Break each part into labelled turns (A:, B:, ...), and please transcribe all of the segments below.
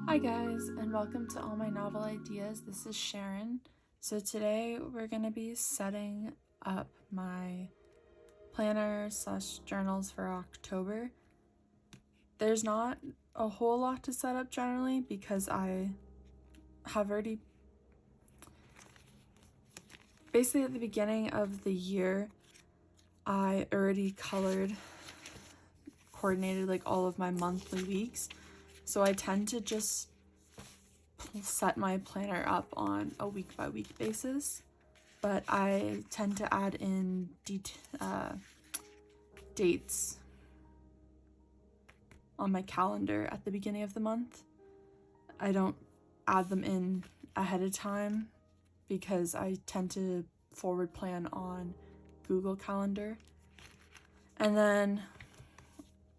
A: Hi guys, and welcome to All My Novel Ideas. This is Sharon. So today we're going to be setting up my planner / journals for October. There's not a whole lot to set up generally because I have already, basically at the beginning of the year, I already coordinated like all of my monthly weeks. So I tend to just set my planner up on a week-by-week basis, but I tend to add in dates on my calendar at the beginning of the month. I don't add them in ahead of time because I tend to forward plan on Google Calendar. And then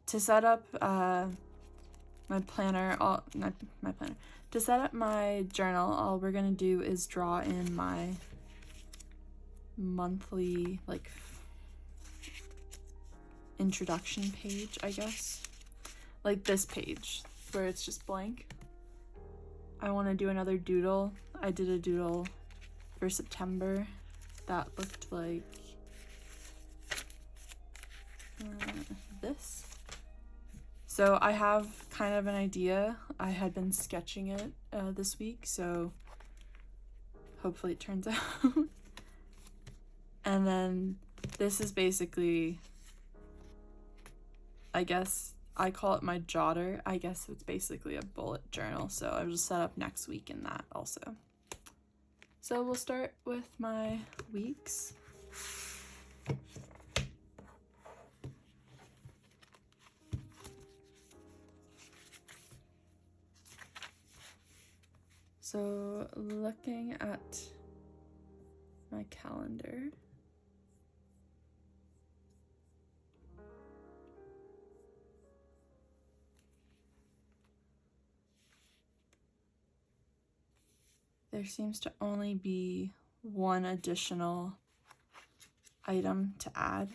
A: to set up to set up my journal, all we're gonna do is draw in my monthly introduction page, I guess. Like this page where it's just blank. I want to do another doodle. I did a doodle for September that looked like this. So I have kind of an idea. I had been sketching it this week, so hopefully it turns out. And then this is basically, I guess I call it my jotter. I guess it's basically a bullet journal, so I'll just set up next week in that also. So we'll start with my weeks. So looking at my calendar, there seems to only be one additional item to add.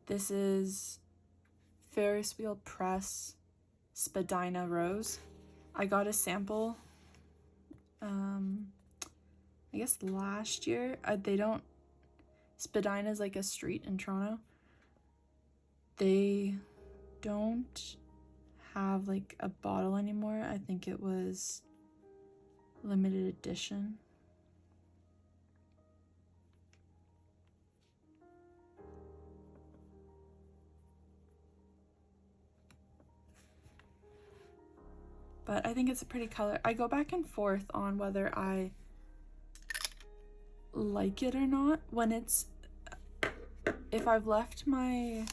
A: This is Ferris Wheel Press Spadina Rose. I got a sample, I guess last year. Spadina is like a street in Toronto. They don't have like a bottle anymore. I think it was limited edition. But I think it's a pretty color. I go back and forth on whether I like it or not when it's, if I've left my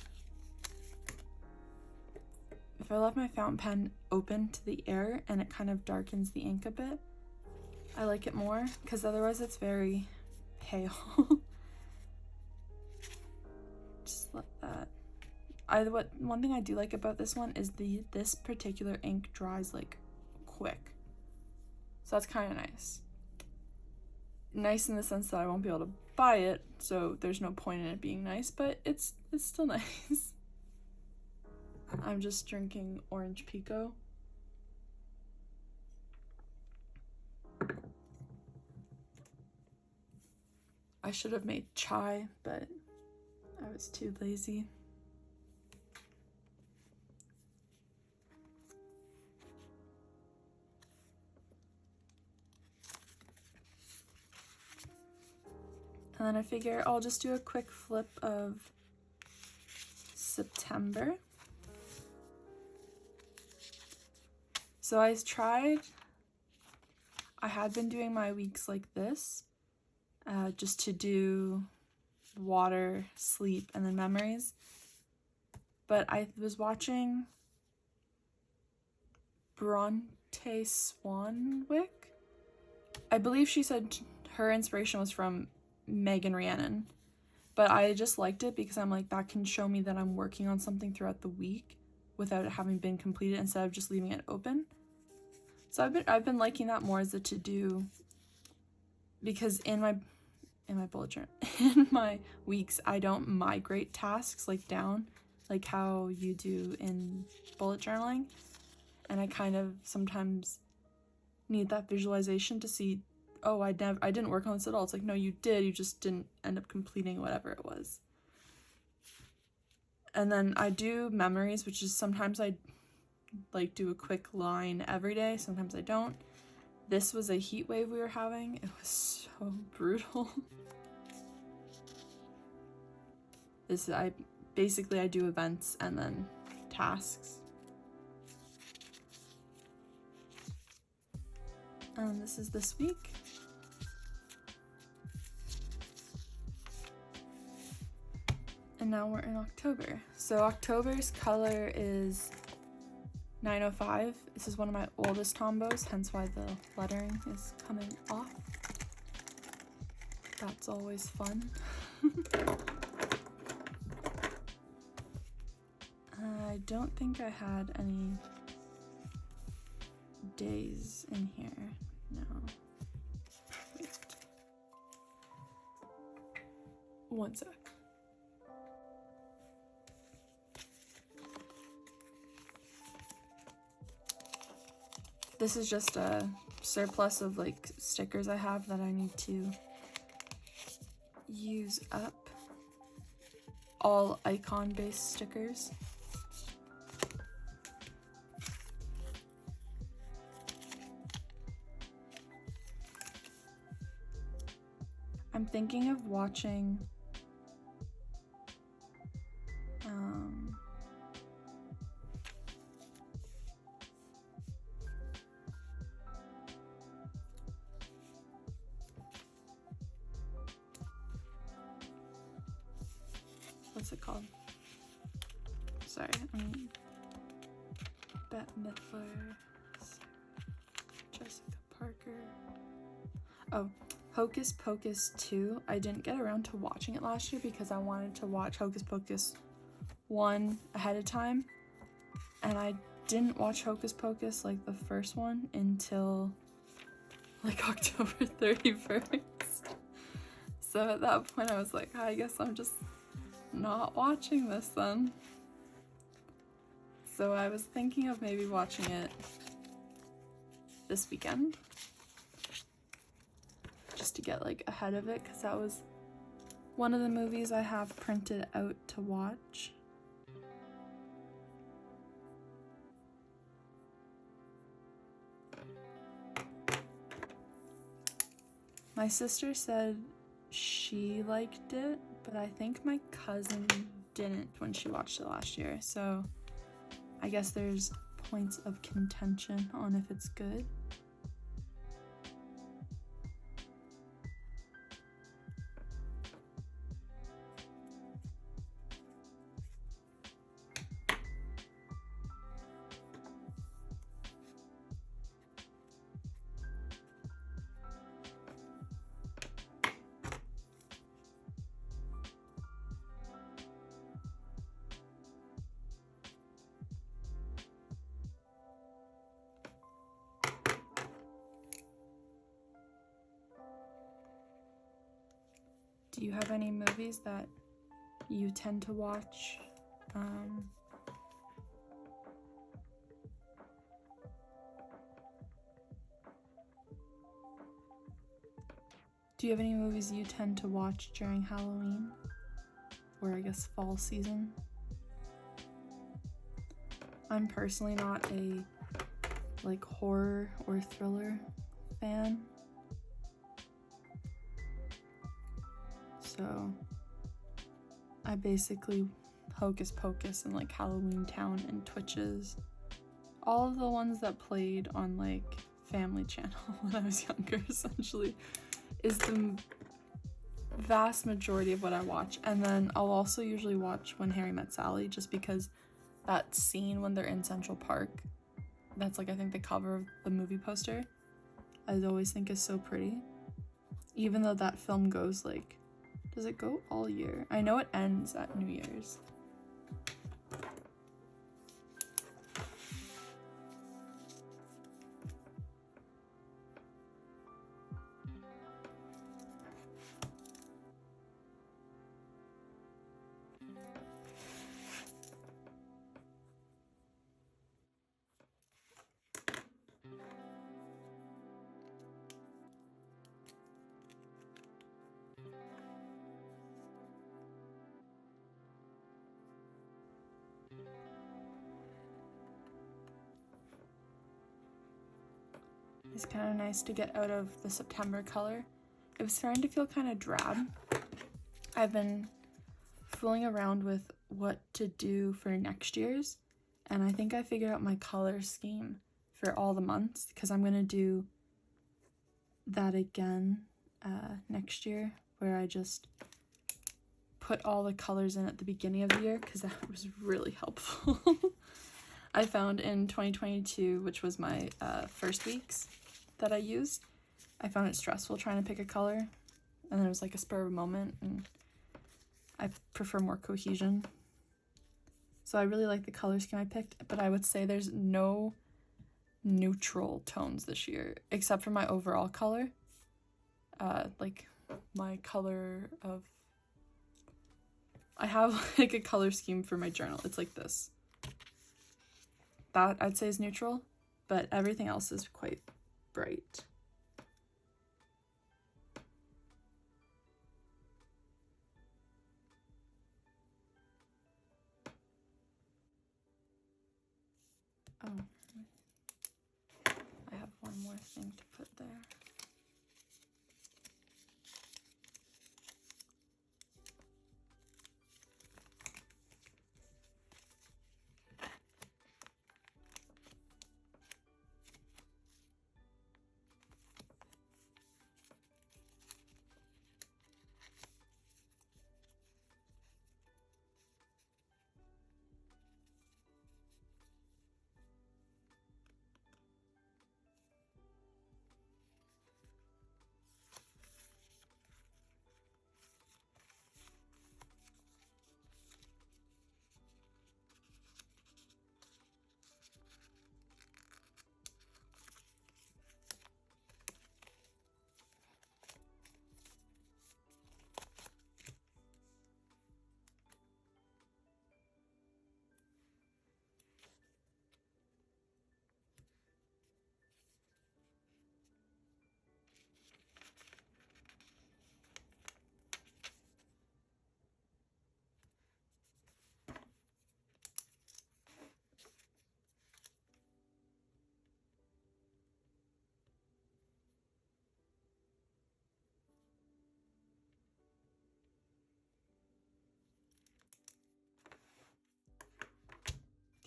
A: fountain pen open to the air and it kind of darkens the ink a bit, I like it more, because otherwise it's very pale. Just like that. One thing I do like about this one is this particular ink dries like quick, so that's kind of nice. Nice in the sense that I won't be able to buy it, so there's no point in it being nice, but it's still nice. I'm just drinking orange pico. I should have made chai, but I was too lazy. And then I figure I'll just do a quick flip of September. So I had been doing my weeks like this, just to do water, sleep, and then memories. But I was watching Bronte Swanwick. I believe she said her inspiration was from Megan Rhiannon, But I just liked it because I'm like, that can show me that I'm working on something throughout the week without it having been completed instead of just leaving it open. So I've been liking that more as a to-do, because in my bullet journal, in my weeks, I don't migrate tasks like down like how you do in bullet journaling. And I kind of sometimes need that visualization to see, oh, I didn't work on this at all. It's like, no, you did, you just didn't end up completing whatever it was. And then I do memories, which is sometimes I like do a quick line every day, sometimes I don't. This was a heat wave we were having. It was so brutal. I do events and then tasks. And this is this week. And now we're in October. So October's color is 905. This is one of my oldest Tomboys, hence why the lettering is coming off. That's always fun. I don't think I had any days in here. No. Wait. One sec. This is just a surplus of like stickers I have that I need to use up. All icon-based stickers. I'm thinking of watching what's it called? Sorry, Bette Midler, Jessica Parker. Oh, Hocus Pocus 2. I didn't get around to watching it last year because I wanted to watch Hocus Pocus 1 ahead of time. And I didn't watch Hocus Pocus, like the first one, until like October 31st. So at that point I was like, I guess I'm just not watching this then. So I was thinking of maybe watching it this weekend, just to get like ahead of it, because that was one of the movies I have printed out to watch. My sister said she liked it, but I think my cousin didn't when she watched it last year, so I guess there's points of contention on if it's good. Do you have any movies that you tend to watch? Do you have any movies you tend to watch during Halloween? Or I guess fall season? I'm personally not a like horror or thriller fan. So I basically Hocus Pocus and like Halloween Town and Twitches. All of the ones that played on like Family Channel when I was younger essentially is the vast majority of what I watch. And then I'll also usually watch When Harry Met Sally, just because that scene when they're in Central Park, that's like I think the cover of the movie poster, I always think is so pretty. Even though that film goes like Does it go all year? I know it ends at New Year's. It's kind of nice to get out of the September color. It was starting to feel kind of drab. I've been fooling around with what to do for next year's, and I think I figured out my color scheme for all the months, because I'm gonna do that again next year, where I just put all the colors in at the beginning of the year, because that was really helpful. I found in 2022, which was my first weeks that I used, I found it stressful trying to pick a color, and then it was like a spur of a moment, and I prefer more cohesion. So I really like the color scheme I picked, but I would say there's no neutral tones this year, except for my overall color. Like my color of... I have like a color scheme for my journal. It's like this. That I'd say is neutral, but everything else is quite bright. Oh, I have one more thing to put there.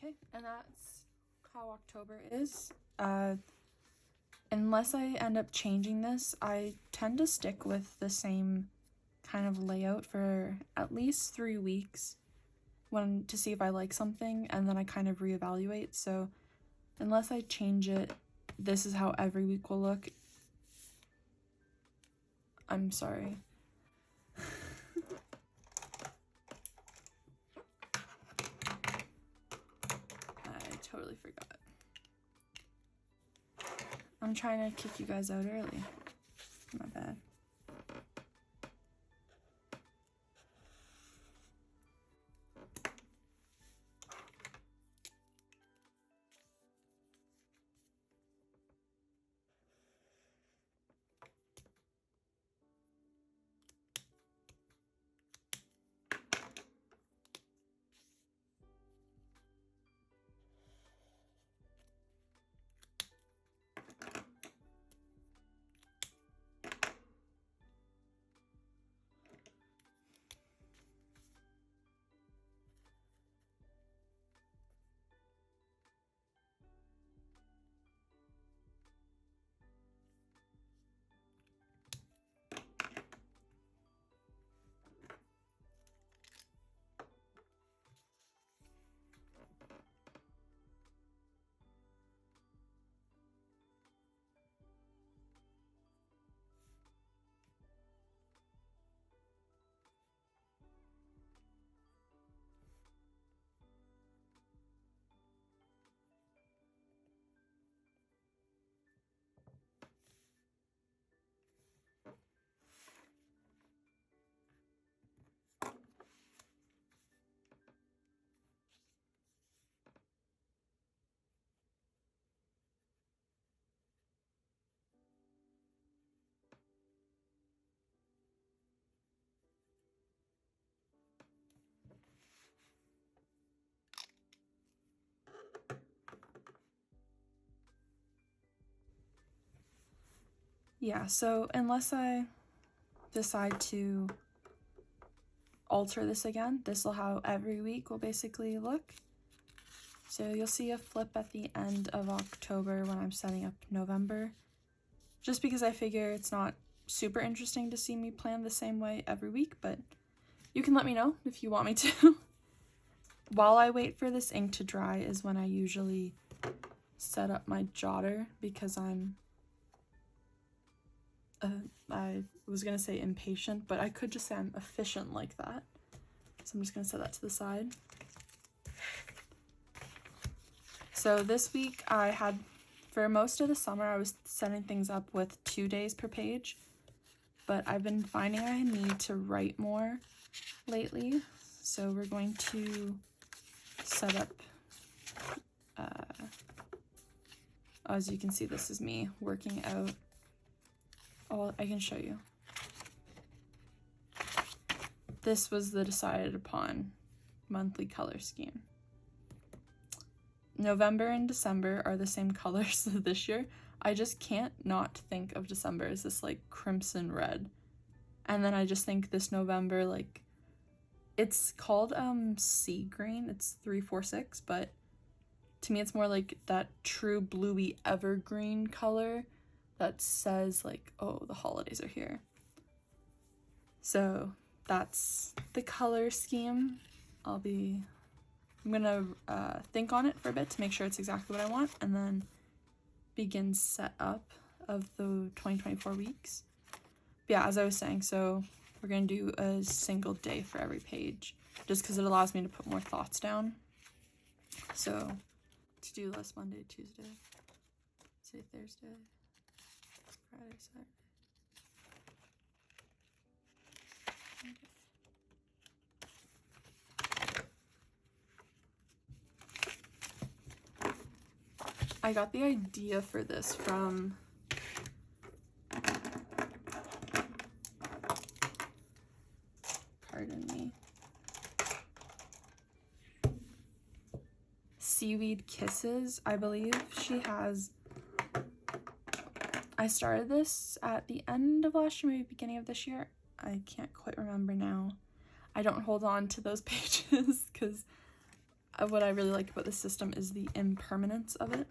A: Okay, and that's how October is. Unless I end up changing this, I tend to stick with the same kind of layout for at least 3 weeks to see if I like something, and then I kind of reevaluate. So unless I change it, this is how every week will look. I'm sorry. I totally forgot. I'm trying to kick you guys out early. My bad. yeah, so unless I decide to alter this again, this will how every week will basically look. So you'll see a flip at the end of October when I'm setting up November, just because I figure it's not super interesting to see me plan the same way every week, but you can let me know if you want me to. While I wait for this ink to dry is when I usually set up my jotter, because I was gonna say impatient, but I could just say I'm efficient like that. So I'm just gonna set that to the side. So this week I had, for most of the summer, I was setting things up with 2 days per page, but I've been finding I need to write more lately. So we're going to set up, as you can see, this is me working out. Oh, I can show you. This was the decided upon monthly color scheme. November and December are the same colors this year. I just can't not think of December as this like crimson red. And then I just think this November, like, it's called sea green. It's 346, but to me it's more like that true bluey evergreen color that says like, oh, the holidays are here. So that's the color scheme. I'm gonna think on it for a bit to make sure it's exactly what I want, and then begin setup of the 2024 weeks. But yeah, as I was saying, so we're gonna do a single day for every page, just because it allows me to put more thoughts down. So to-do list: Monday, Tuesday, say Thursday, Friday, Saturday. I got the idea for this from pardon me, Seaweed Kisses, I believe. She has, I started this at the end of last year, maybe beginning of this year. I can't quite remember now. I don't hold on to those pages because what I really like about the system is the impermanence of it.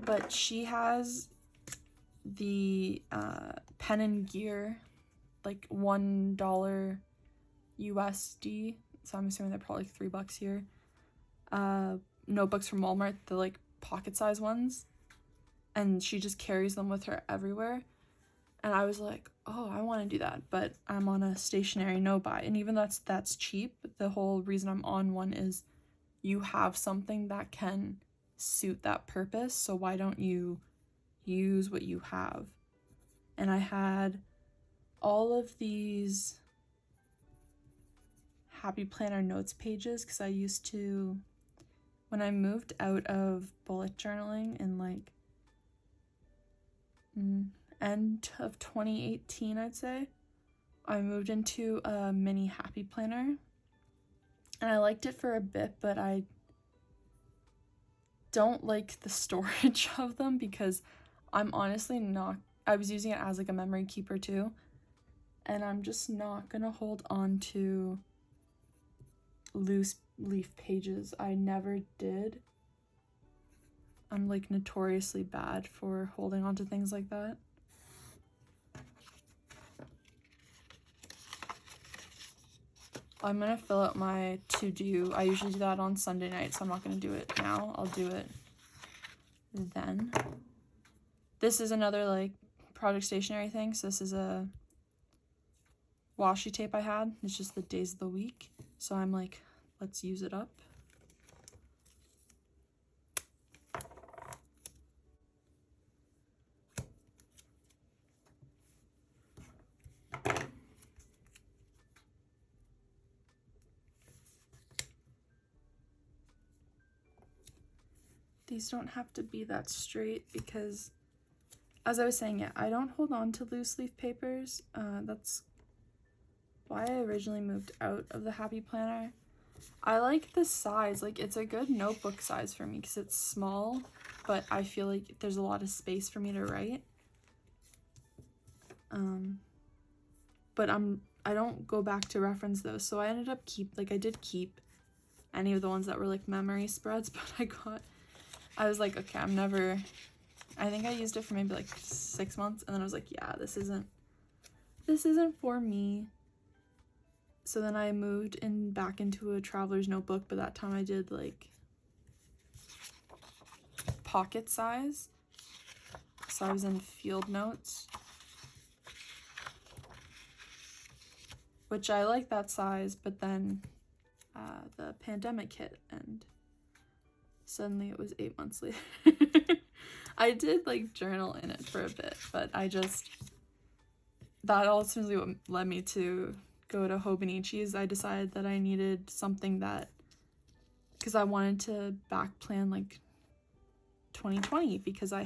A: But she has the pen and gear, like $1 USD, so I'm assuming they're probably like $3 here. Notebooks from Walmart, the like pocket size ones, and she just carries them with her everywhere. And I was like, oh, I want to do that, but I'm on a stationary no buy, and even that's cheap. The whole reason I'm on one is you have something that can suit that purpose, so why don't you use what you have? And I had all of these Happy Planner notes pages because I used to, when I moved out of bullet journaling in like end of 2018, I'd say, I moved into a mini Happy Planner, and I liked it for a bit, but I don't like the storage of them because I'm honestly not, I was using it as like a memory keeper too, and I'm just not gonna hold on to loose leaf pages. I never did. I'm like notoriously bad for holding on to things like that. I'm gonna fill out my to-do. I usually do that on Sunday night, so I'm not gonna do it now. I'll do it then. This is another like project stationery thing. So this is a washi tape I had. It's just the days of the week. So I'm like, let's use it up. These don't have to be that straight because, as I was saying, yeah, I don't hold on to loose leaf papers. That's why I originally moved out of the Happy Planner. I like the size. Like, it's a good notebook size for me because it's small, but I feel like there's a lot of space for me to write. But I don't go back to reference those, so I ended up I did keep any of the ones that were like memory spreads, but I was like, okay, I think I used it for maybe like 6 months, and then I was like, yeah, this isn't for me. So then I moved back into a traveler's notebook, but that time I did like pocket size. So I was in field notes, which I like that size, but then the pandemic hit and suddenly it was 8 months later. I did like journal in it for a bit, but that ultimately what led me to go to Hobonichi's. I decided that I needed something because I wanted to back plan like 2020 because I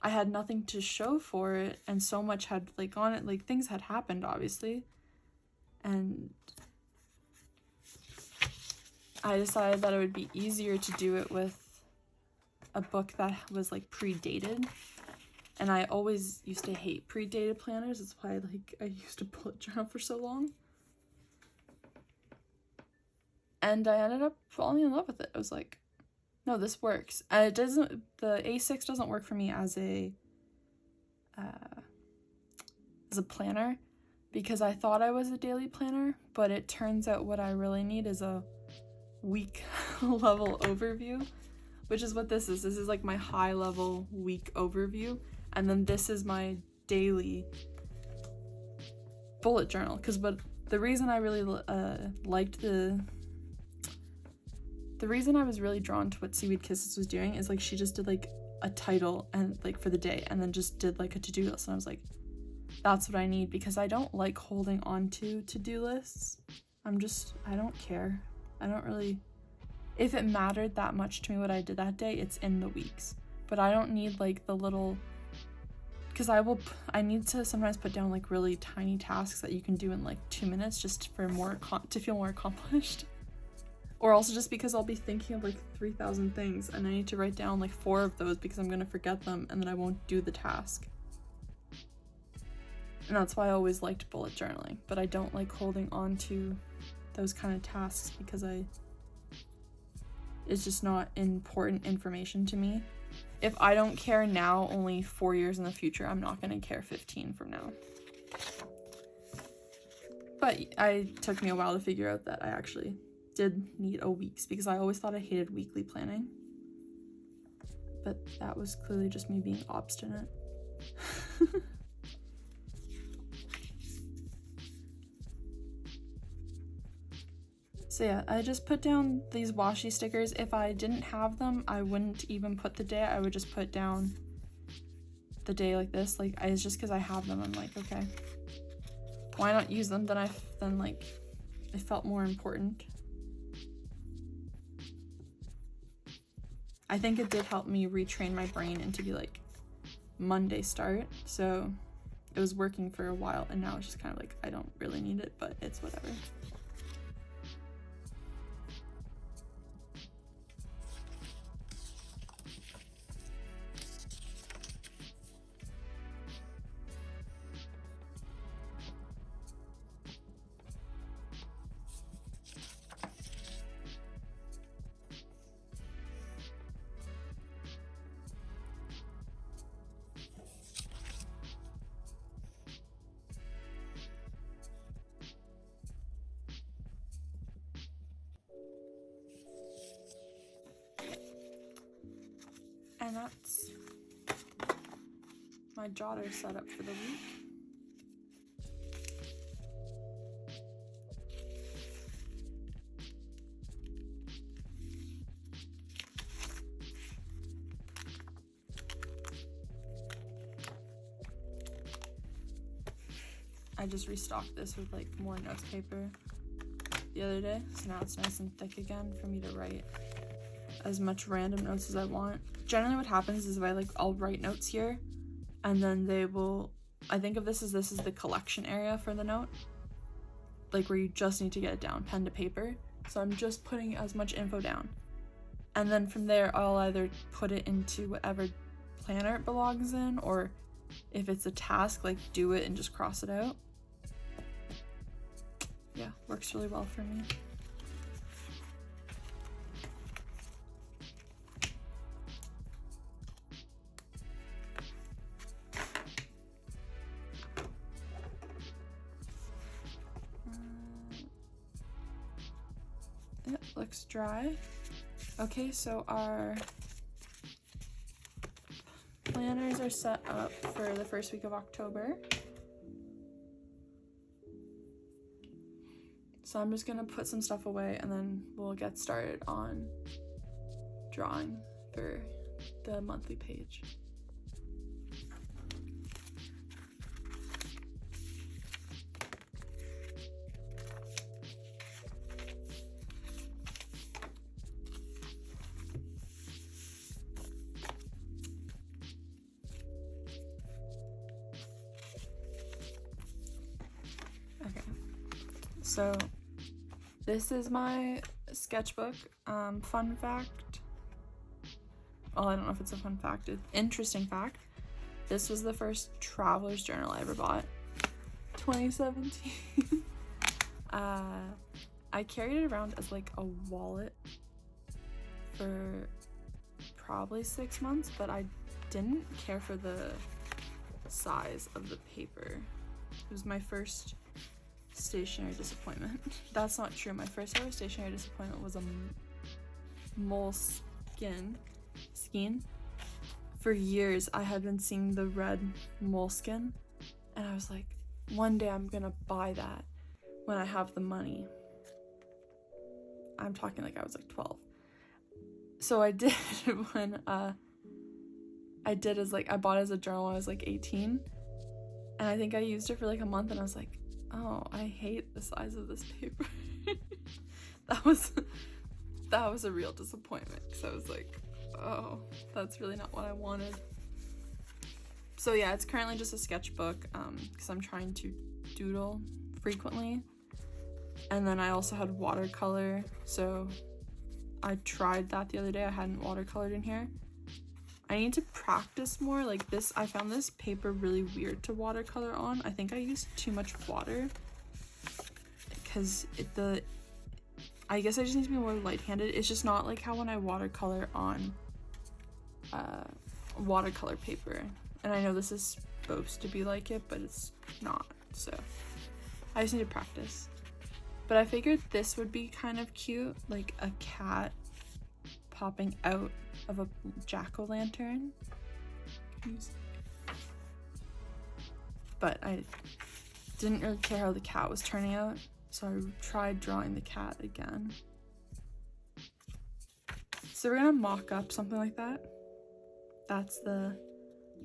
A: had nothing to show for it, and so much had like on it, like things had happened obviously, and I decided that it would be easier to do it with a book that was like predated. And I always used to hate predated planners. That's why I used a bullet journal for so long. And I ended up falling in love with it. I was like, no, this works. And the A6 doesn't work for me as a planner because I thought I was a daily planner, but it turns out what I really need is a week level overview, which is what this is. This is like my high level week overview. And then this is my daily bullet journal. But the reason I really liked the reason I was really drawn to what Seaweed Kisses was doing is like she just did like a title and like for the day and then just did like a to-do list. And I was like, that's what I need, because I don't like holding on to to-do lists. I don't care. I don't really, if it mattered that much to me what I did that day, it's in the weeks. But I don't need like the little, because I need to sometimes put down like really tiny tasks that you can do in like 2 minutes just for to feel more accomplished. Or also just because I'll be thinking of like 3,000 things and I need to write down like 4 of those because I'm going to forget them and then I won't do the task. And that's why I always liked bullet journaling, but I don't like holding on to those kind of tasks because it's just not important information to me. If I don't care now, only 4 years in the future, I'm not going to care 15 from now. But it took me a while to figure out that I actually did need a week's, because I always thought I hated weekly planning. But that was clearly just me being obstinate. So yeah, I just put down these washi stickers. If I didn't have them, I wouldn't even put the day. I would just put down the day like this. Like, it's just because I have them. I'm like, okay, why not use them? Then like it felt more important. I think it did help me retrain my brain into be like Monday start. So it was working for a while, and now it's just kind of like I don't really need it, but it's whatever. And that's my jotter setup for the week. I just restocked this with like more notes paper the other day, so now it's nice and thick again for me to write as much random notes as I want. Generally what happens is I'll write notes here, and then I think of this as the collection area for the note. like where you just need to get it down, pen to paper. So I'm just putting as much info down. And then from there, I'll either put it into whatever planner it belongs in, or if it's a task, like do it and just cross it out. Yeah, works really well for me. It looks dry. Okay, so our planners are set up for the first week of October. So I'm just gonna put some stuff away and then we'll get started on drawing for the monthly page. Okay, so this is my sketchbook. Fun fact, well, I don't know if it's a fun fact, it's interesting fact. This was the first traveler's journal I ever bought, 2017. I carried it around as like a wallet for probably 6 months, but I didn't care for the size of the paper. It was my first stationery disappointment. That's not true. My first ever stationery disappointment was a moleskin. For years I had been seeing the red moleskin and I was like, one day I'm gonna buy that when I have the money. I'm talking like I was like 12. So I did when I bought it as a journal when I was like 18, and I think I used it for like a month and I was like, oh, I hate the size of this paper. that was a real disappointment because I was like, oh, that's really not what I wanted. So yeah, it's currently just a sketchbook because I'm trying to doodle frequently. And then I also had watercolor, so I tried that the other day. I hadn't watercolored in here. I need to practice more. Like this, I found this paper really weird to watercolor on. I think I used too much water because I guess I just need to be more light-handed. It's just not like how when I watercolor on watercolor paper. And I know this is supposed to be like it, but it's not. So I just need to practice. But I figured this would be kind of cute, like a cat popping out of a jack-o'-lantern. But I didn't really care how the cat was turning out, so I tried drawing the cat again. So we're gonna mock up something like that. That's the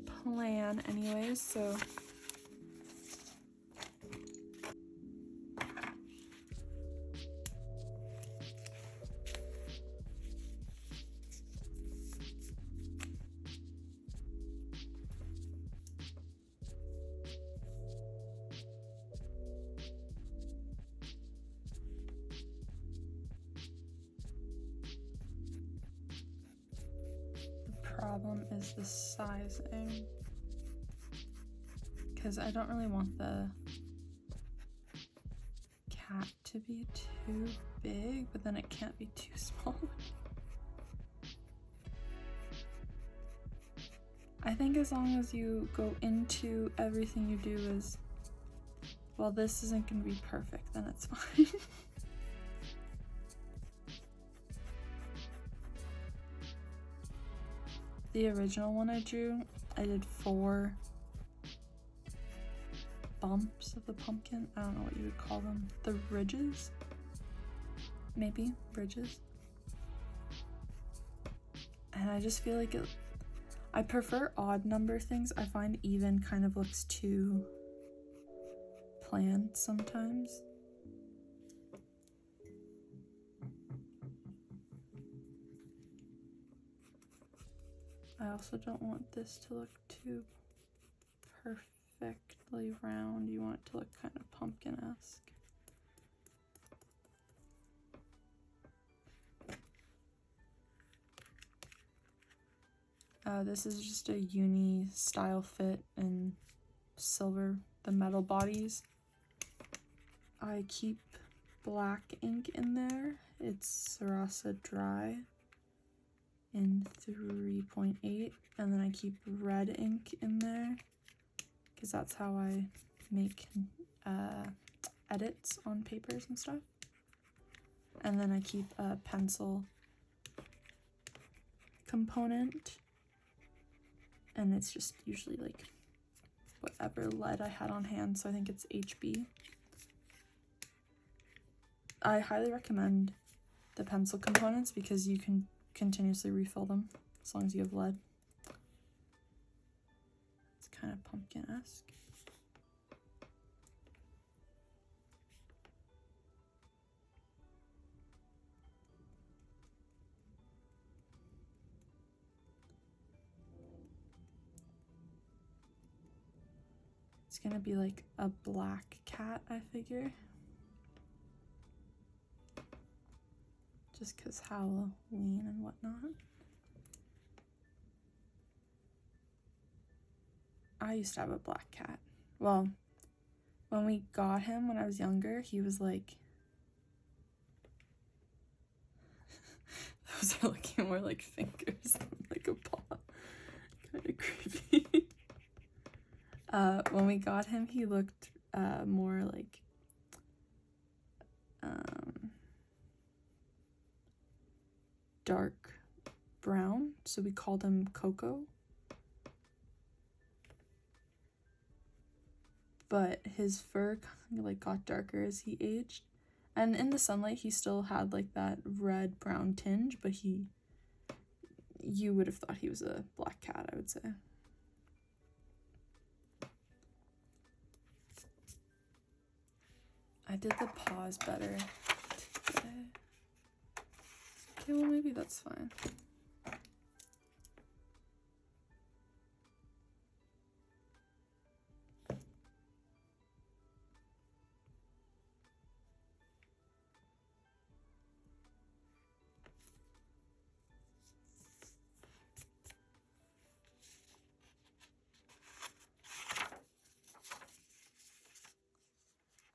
A: plan anyways, so problem is the sizing, because I don't really want the cat to be too big, but then it can't be too small. I think as long as you go into everything you do is, well, this isn't going to be perfect, then it's fine. The original one I drew, I did 4 bumps of the pumpkin. I don't know what you would call them. The ridges? Maybe, ridges. And I just feel like I prefer odd number things. I find even kind of looks too planned sometimes. I also don't want this to look too perfectly round. You want it to look kind of pumpkin-esque. This is just a uni style fit in silver, the metal bodies. I keep black ink in there. It's Saris Dry in 3.8, and then I keep red ink in there because that's how I make edits on papers and stuff. And then I keep a pencil component, and it's just usually like whatever lead I had on hand, so I think it's HB. I highly recommend the pencil components because you can continuously refill them as long as you have lead. It's kind of pumpkin-esque. It's gonna be like a black cat, I figure. Just because Halloween and whatnot. I used to have a black cat. Well, when we got him when I was younger, he was like... Those are looking more like fingers than like a paw. Kind of creepy. When we got him, he looked more like... dark brown, so we called him Coco. But his fur kind of like got darker as he aged, and in the sunlight he still had like that red brown tinge, but you would have thought he was a black cat, I would say. I did the paws better today. Okay, well maybe that's fine.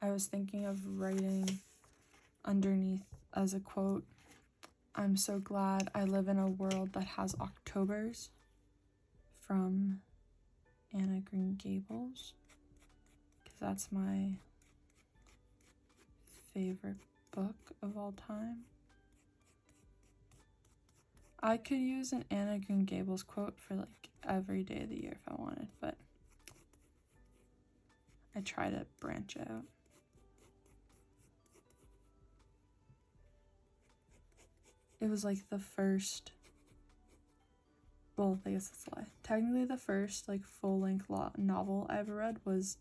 A: I was thinking of writing underneath as a quote, "I'm so glad I live in a world that has Octobers," from Anna Green Gables, because that's my favorite book of all time. I could use an Anna Green Gables quote for like every day of the year if I wanted, but I try to branch out. It was like the first, well, I guess that's a lie. Technically the first like full-length novel I ever read was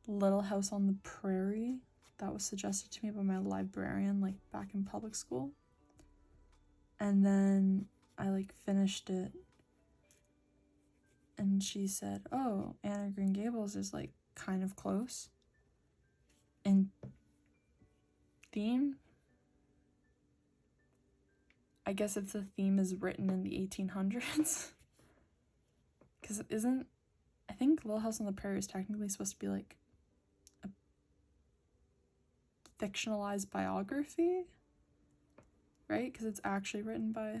A: Little House on the Prairie. That was suggested to me by my librarian like back in public school. And then I like finished it and she said, "Oh, Anna Green Gables is like kind of close in theme." I guess if the theme is written in the 1800s. Because I think Little House on the Prairie is technically supposed to be like a fictionalized biography, right? Because it's actually written by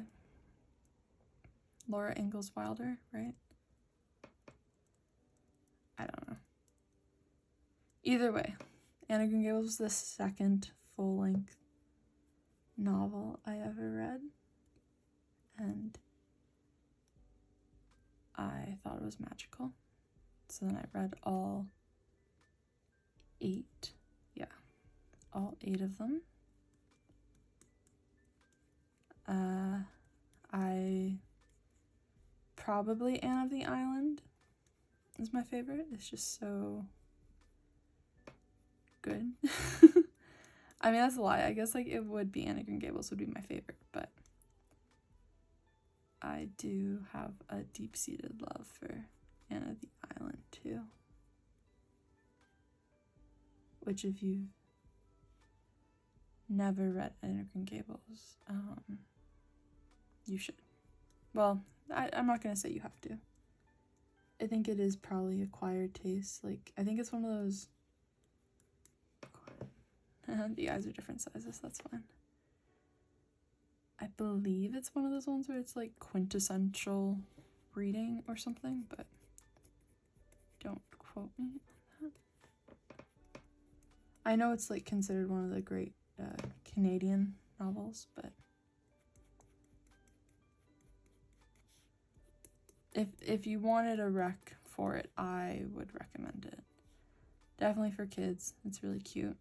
A: Laura Ingalls Wilder, right? I don't know. Either way, Anna Green Gables was the second full-length novel I ever read, and I thought it was magical. So then I read all 8 of them. I probably Anne of the Island is my favorite. It's just so good. I mean, that's a lie. I guess like it would be Anna Green Gables would be my favorite, but I do have a deep-seated love for Anne of the Island too. Which, if you've never read Anna Green Gables, you should. Well, I'm not gonna say you have to. I think it is probably acquired taste. Like, I think it's one of those... The eyes are different sizes, that's fine. I believe it's one of those ones where it's like quintessential reading or something, but don't quote me on that. I know it's like considered one of the great Canadian novels, but if you wanted a rec for it, I would recommend it. Definitely for kids. It's really cute.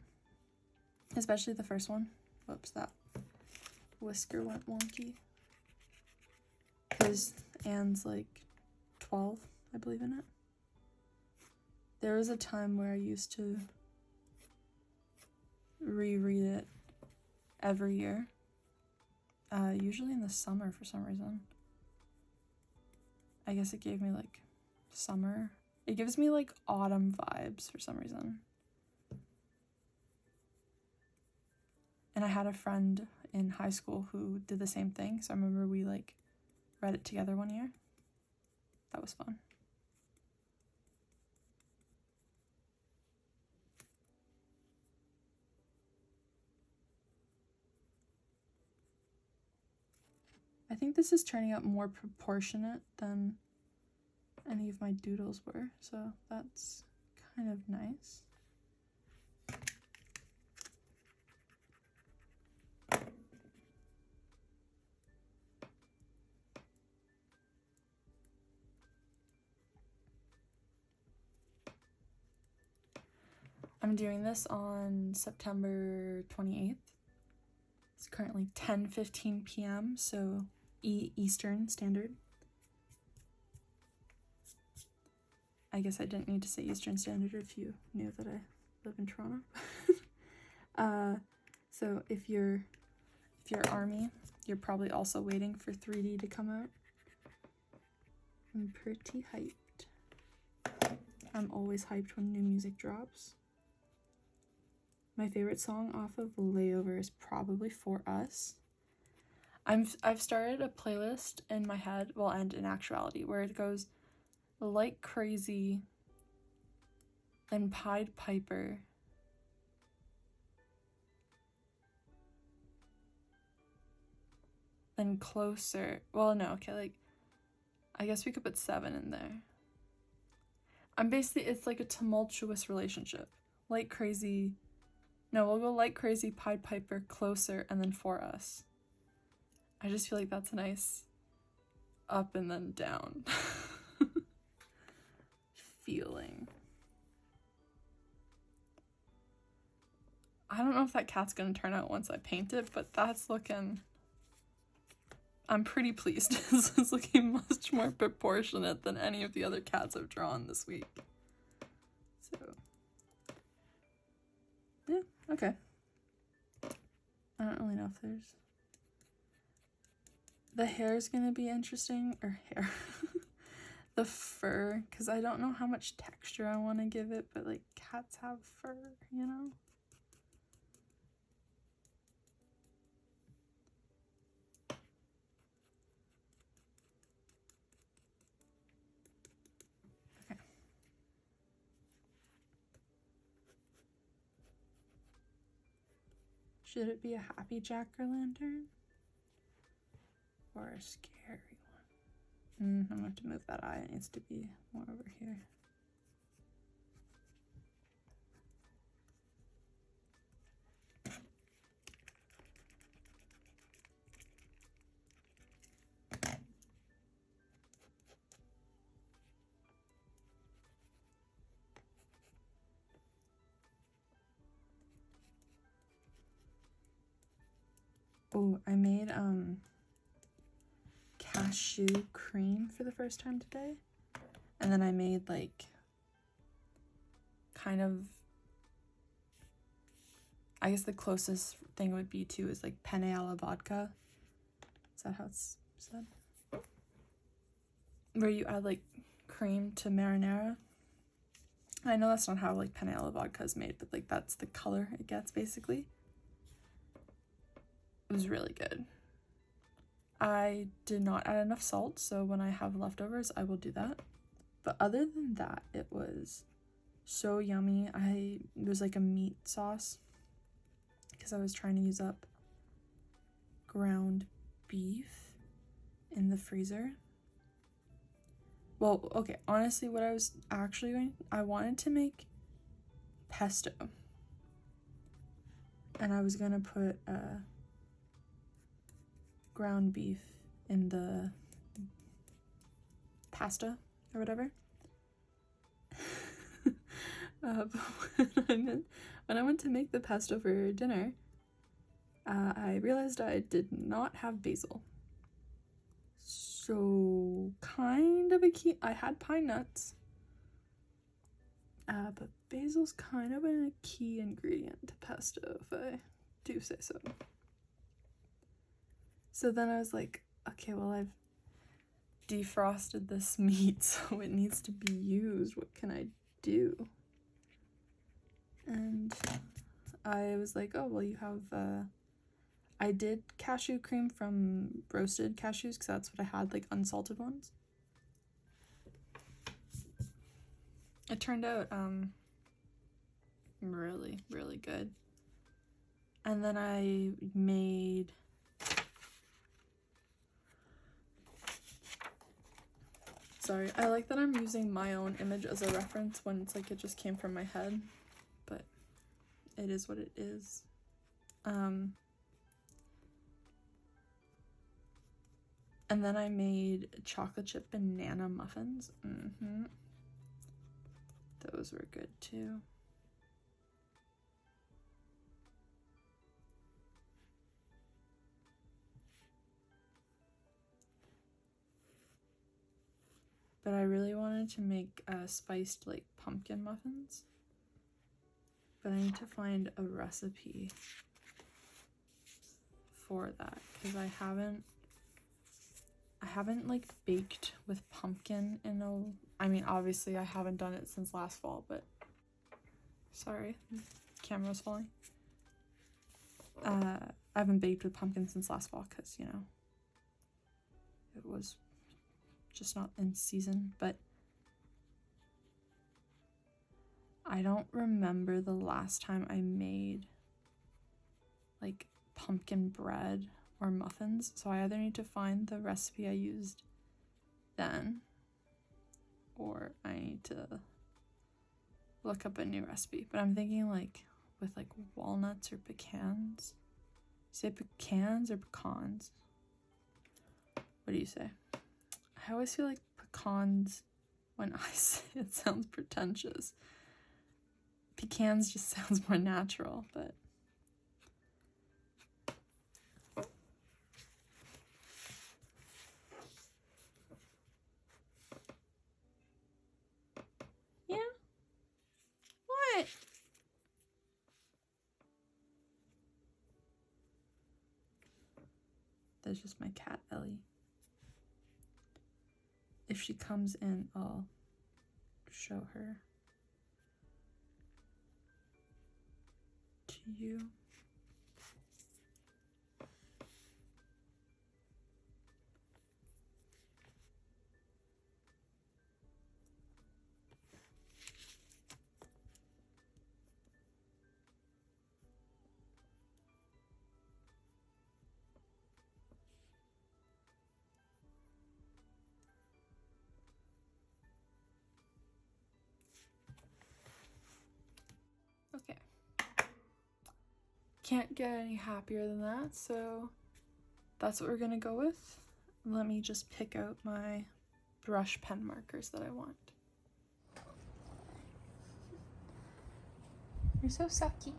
A: Especially the first one. Whoops, that whisker went wonky. Because Anne's like 12, I believe in it. There was a time where I used to reread it every year. Usually in the summer for some reason. I guess it gave me like summer. It gives me like autumn vibes for some reason. And I had a friend in high school who did the same thing. So I remember we like read it together one year. That was fun. I think this is turning out more proportionate than any of my doodles were, so that's kind of nice. I'm doing this on September 28th. It's currently 10:15 p.m., so Eastern Standard. I guess I didn't need to say Eastern Standard if you knew that I live in Toronto. So if you're Army, you're probably also waiting for 3D to come out. I'm pretty hyped. I'm always hyped when new music drops. My favorite song off of Layover is probably For Us. I've started a playlist in my head, well, and in actuality, where it goes Like Crazy, then Pied Piper, then Closer. Well, no, okay, like, I guess we could put 7 in there. It's like a tumultuous relationship. Like Crazy, no, we'll go Like Crazy, Pied Piper, Closer, and then For Us. I just feel like that's a nice up and then down feeling. I don't know if that cat's gonna turn out once I paint it, but that's looking... I'm pretty pleased. This is looking much more proportionate than any of the other cats I've drawn this week. So, yeah, okay. I don't really know if there's... The hair's gonna be interesting, or hair. The fur, because I don't know how much texture I want to give it, but like cats have fur, you know? Okay. Should it be a happy jack-o'-lantern? Or a scary one? I'm gonna have to move that eye. It needs to be more over here. Oh, I made cashew cream for the first time today. And then I made like kind of, I guess the closest thing would be to is like penne alla vodka. Is that how it's said? Where you add like cream to marinara. I know that's not how like penne alla vodka is made, but like that's the color it gets basically. It was really good. I did not add enough salt, so when I have leftovers, I will do that. But other than that, it was so yummy. It was like a meat sauce because I was trying to use up ground beef in the freezer. Well, okay, honestly, what I was actually doing, I wanted to make pesto. And I was gonna put ground beef in the pasta or whatever. But when I went to make the pesto for dinner, I realized I did not have basil. So kind of a key. I had pine nuts, but basil's kind of a key ingredient to pesto, if I do say so. So then I was like, okay, well, I've defrosted this meat, so it needs to be used. What can I do? And I was like, oh, well, you have, I did cashew cream from roasted cashews, because that's what I had, like unsalted ones. It turned out, really, really good. And then I made sorry, I like that I'm using my own image as a reference when it's like it just came from my head, but it is what it is. And then I made chocolate chip banana muffins. Those were good too. But I really wanted to make spiced like pumpkin muffins. But I need to find a recipe for that because I haven't like baked with pumpkin in I mean, obviously I haven't done it since last fall, but sorry, camera's falling. I haven't baked with pumpkin since last fall because, you know, it was just not in season, but I don't remember the last time I made like pumpkin bread or muffins, so I either need to find the recipe I used then or I need to look up a new recipe. But I'm thinking like with like walnuts or pecans. Say pecans or pecans? What do you say? I always feel like pecans when I say it sounds pretentious. Pecans just sounds more natural, but yeah. What? That's just my cat, Ellie. If she comes in, I'll show her to you. Okay. Can't get any happier than that, so that's what we're gonna go with. Let me just pick out my brush pen markers that I want. You're so sucky.